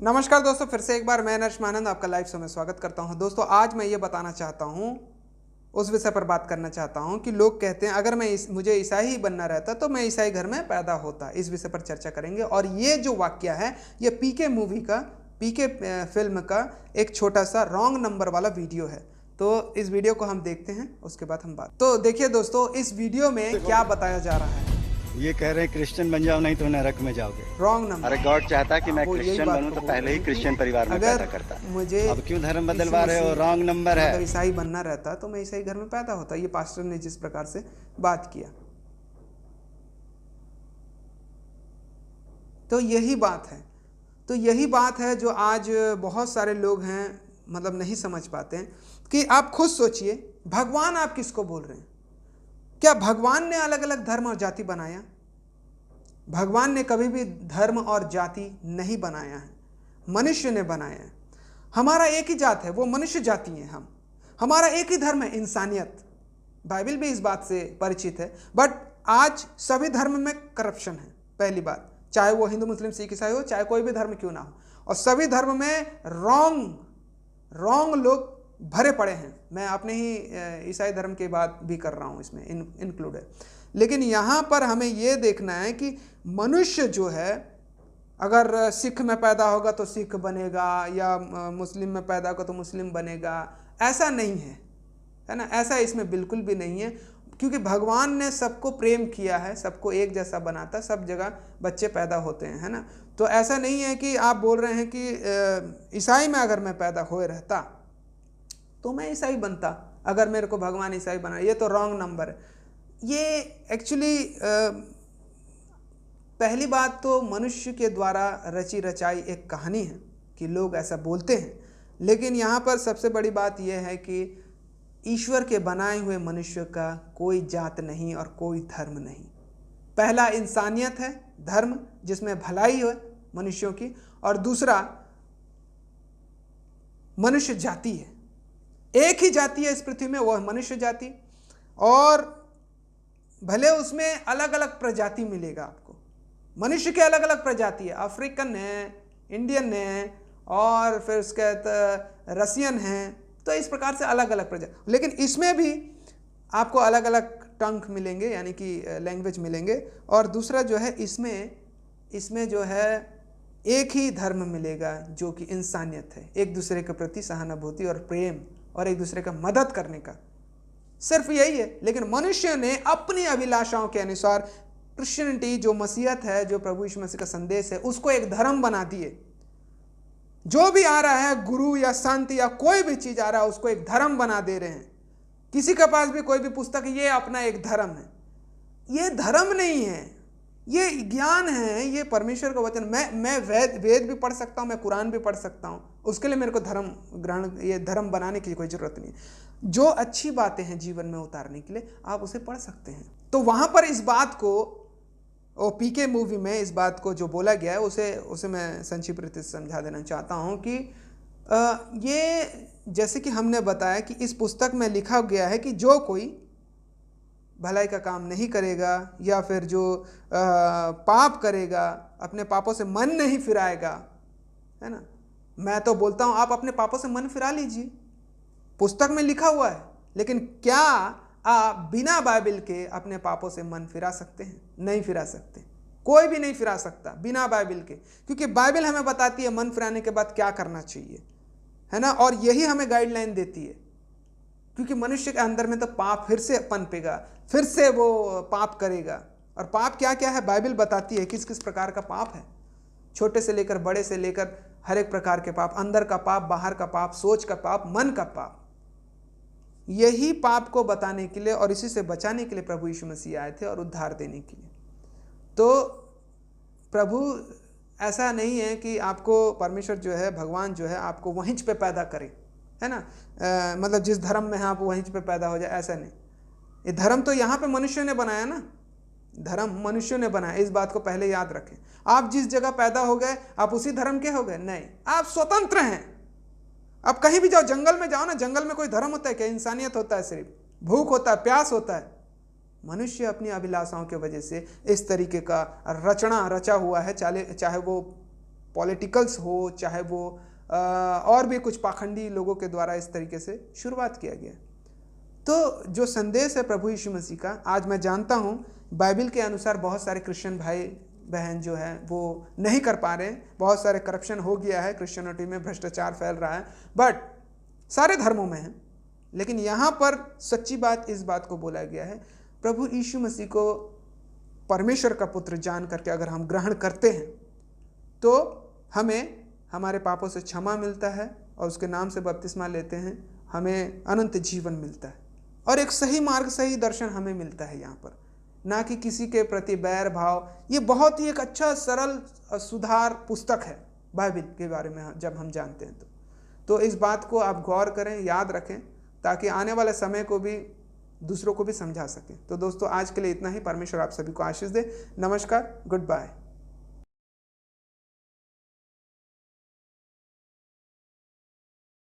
नमस्कार दोस्तों, फिर से एक बार मैं नरेश मानंद आपका लाइव शो में स्वागत करता हूं। दोस्तों, आज मैं ये बताना चाहता हूं, उस विषय पर बात करना चाहता हूं कि लोग कहते हैं अगर मुझे ईसाई ही बनना रहता तो मैं ईसाई घर में पैदा होता। इस विषय पर चर्चा करेंगे। और ये जो वाक्य है ये पीके फिल्म का एक छोटा सा रॉन्ग नंबर वाला वीडियो है। तो इस वीडियो को हम देखते हैं, उसके बाद हम बात। तो देखिए दोस्तों, इस वीडियो में क्या बताया जा रहा है। ये कह रहे हैं क्रिश्चियन बन जाओ नहीं तो नरक में जाओगे। Wrong number. अरे गॉड चाहता कि मैं क्रिश्चियन बनूं तो पहले ही क्रिश्चियन परिवार में पैदा करता। मुझे अब क्यों धर्म बदलवा रहे हो? रॉन्ग नंबर है। मतलब ईसाई बनना रहता तो मैं ईसाई घर में पैदा होता। ये पास्टर ने जिस प्रकार से बात किया, तो यही बात है जो आज बहुत सारे लोग हैं मतलब नहीं समझ पाते हैं कि आप खुद सोचिए, भगवान आप किसको बोल रहे हैं? क्या भगवान ने अलग अलग धर्म और जाति बनाया? भगवान ने कभी भी धर्म और जाति नहीं बनाया है, मनुष्य ने बनाया है। हमारा एक ही जात है, वो मनुष्य जाति है। हमारा एक ही धर्म है, इंसानियत। बाइबल भी इस बात से परिचित है। बट आज सभी धर्म में करप्शन है, पहली बात, चाहे वो हिंदू मुस्लिम सिख ईसाई हो, चाहे कोई भी धर्म क्यों ना हो। और सभी धर्म में रॉन्ग लोग भरे पड़े हैं। मैं अपने ही ईसाई धर्म की बात भी कर रहा हूँ, इसमें इंक्लूड है। लेकिन यहाँ पर हमें ये देखना है कि मनुष्य जो है, अगर सिख में पैदा होगा तो सिख बनेगा, या मुस्लिम में पैदा होगा तो मुस्लिम बनेगा, ऐसा नहीं है ना। ऐसा इसमें बिल्कुल भी नहीं है, क्योंकि भगवान ने सबको प्रेम किया है, सबको एक जैसा बनाता, सब जगह बच्चे पैदा होते हैं, है ना। तो ऐसा नहीं है कि आप बोल रहे हैं कि ईसाई में अगर मैं पैदा हुए रहता तो मैं ईसाई बनता, अगर मेरे को भगवान ईसाई बना। ये तो रॉन्ग नंबर है। ये एक्चुअली पहली बात तो मनुष्य के द्वारा रची रचाई एक कहानी है कि लोग ऐसा बोलते हैं। लेकिन यहाँ पर सबसे बड़ी बात यह है कि ईश्वर के बनाए हुए मनुष्य का कोई जात नहीं और कोई धर्म नहीं। पहला इंसानियत है, धर्म जिसमें भलाई हो मनुष्यों की, और दूसरा मनुष्य जाति है। एक ही जाति है इस पृथ्वी में, वो है मनुष्य जाति। और भले उसमें अलग अलग प्रजाति मिलेगा आपको, मनुष्य के अलग अलग प्रजाति है, अफ्रीकन है, इंडियन है, और फिर उसके रसियन है। तो इस प्रकार से अलग अलग प्रजाति, लेकिन इसमें भी आपको अलग अलग टंग मिलेंगे, यानी कि लैंग्वेज मिलेंगे। और दूसरा जो है, इसमें जो है एक ही धर्म मिलेगा जो कि इंसानियत है, एक दूसरे के प्रति सहानुभूति और प्रेम और एक दूसरे का मदद करने का, सिर्फ यही है। लेकिन मनुष्य ने अपनी अभिलाषाओं के अनुसार क्रिश्चियनिटी जो मसीहत है, जो प्रभु यीशु मसीह का संदेश है, उसको एक धर्म बना दिए। जो भी आ रहा है, गुरु या संत या कोई भी चीज आ रहा है, उसको एक धर्म बना दे रहे हैं। किसी के पास भी कोई भी पुस्तक, ये अपना एक धर्म है। ये धर्म नहीं है, ये ज्ञान है, ये परमेश्वर का वचन। मैं वेद भी पढ़ सकता हूँ, मैं कुरान भी पढ़ सकता हूँ। उसके लिए मेरे को ये धर्म बनाने की कोई जरूरत नहीं है। जो अच्छी बातें हैं जीवन में उतारने के लिए, आप उसे पढ़ सकते हैं। तो वहां पर इस बात को, वो पीके मूवी में इस बात को जो बोला गया है, उसे मैं संक्षिप्त रीति से समझा देना चाहता हूँ कि ये जैसे कि हमने बताया कि इस पुस्तक में लिखा गया है कि जो कोई भलाई का काम नहीं करेगा, या फिर जो पाप करेगा, अपने पापों से मन नहीं फिराएगा, है ना। मैं तो बोलता हूँ आप अपने पापों से मन फिरा लीजिए, पुस्तक में लिखा हुआ है। लेकिन क्या आप बिना बाइबल के अपने पापों से मन फिरा सकते हैं? नहीं फिरा सकते। कोई भी नहीं फिरा सकता बिना बाइबल के, क्योंकि बाइबल हमें बताती है मन फिराने के बाद क्या करना चाहिए, है ना। और यही हमें गाइडलाइन देती है, क्योंकि मनुष्य के अंदर में तो पाप फिर से पनपेगा, फिर से वो पाप करेगा। और पाप क्या क्या है, बाइबल बताती है किस किस प्रकार का पाप है, छोटे से लेकर बड़े से लेकर हर एक प्रकार के पाप, अंदर का पाप, बाहर का पाप, सोच का पाप, मन का पाप। यही पाप को बताने के लिए और इसी से बचाने के लिए प्रभु यीशु मसीह आए थे, और उद्धार देने के लिए। तो प्रभु ऐसा नहीं है कि आपको परमेश्वर जो है, भगवान जो है, आपको वहीं पे पैदा करे, है ना। मतलब जिस धर्म में है आप वहीं पे पैदा हो जाए, ऐसा नहीं। ये धर्म तो यहाँ पे मनुष्य ने बनाया ना, धर्म मनुष्य ने बनाया। इस बात को पहले याद रखें। आप जिस जगह पैदा हो गए आप उसी धर्म के हो गए? नहीं, आप स्वतंत्र हैं। आप कहीं भी जाओ, जंगल में जाओ ना, जंगल में कोई धर्म होता है क्या? इंसानियत होता है, सिर्फ भूख होता है, प्यास होता है। मनुष्य अपनी अभिलाषाओं के वजह से इस तरीके का रचना रचा हुआ है, चाहे वो पॉलिटिकल्स हो, चाहे वो और भी कुछ पाखंडी लोगों के द्वारा इस तरीके से शुरुआत किया गया। तो जो संदेश है प्रभु यीशु मसीह का, आज मैं जानता हूँ बाइबल के अनुसार बहुत सारे क्रिश्चियन भाई बहन जो है वो नहीं कर पा रहे हैं, बहुत सारे करप्शन हो गया है, क्रिश्चियनिटी में भ्रष्टाचार फैल रहा है, बट सारे धर्मों में है। लेकिन यहाँ पर सच्ची बात इस बात को बोला गया है, प्रभु यीशु मसीह को परमेश्वर का पुत्र जान करके अगर हम ग्रहण करते हैं तो हमें हमारे पापों से क्षमा मिलता है, और उसके नाम से बपतिस्मा लेते हैं, हमें अनंत जीवन मिलता है, और एक सही मार्ग, सही दर्शन हमें मिलता है यहाँ पर, ना कि किसी के प्रति बैर भाव। ये बहुत ही एक अच्छा सरल सुधार पुस्तक है बाइबल के बारे में जब हम जानते हैं तो इस बात को आप गौर करें, याद रखें, ताकि आने वाले समय को भी दूसरों को भी समझा सकें। तो दोस्तों आज के लिए इतना ही। परमेश्वर आप सभी को आशीष दे। नमस्कार, गुड बाय।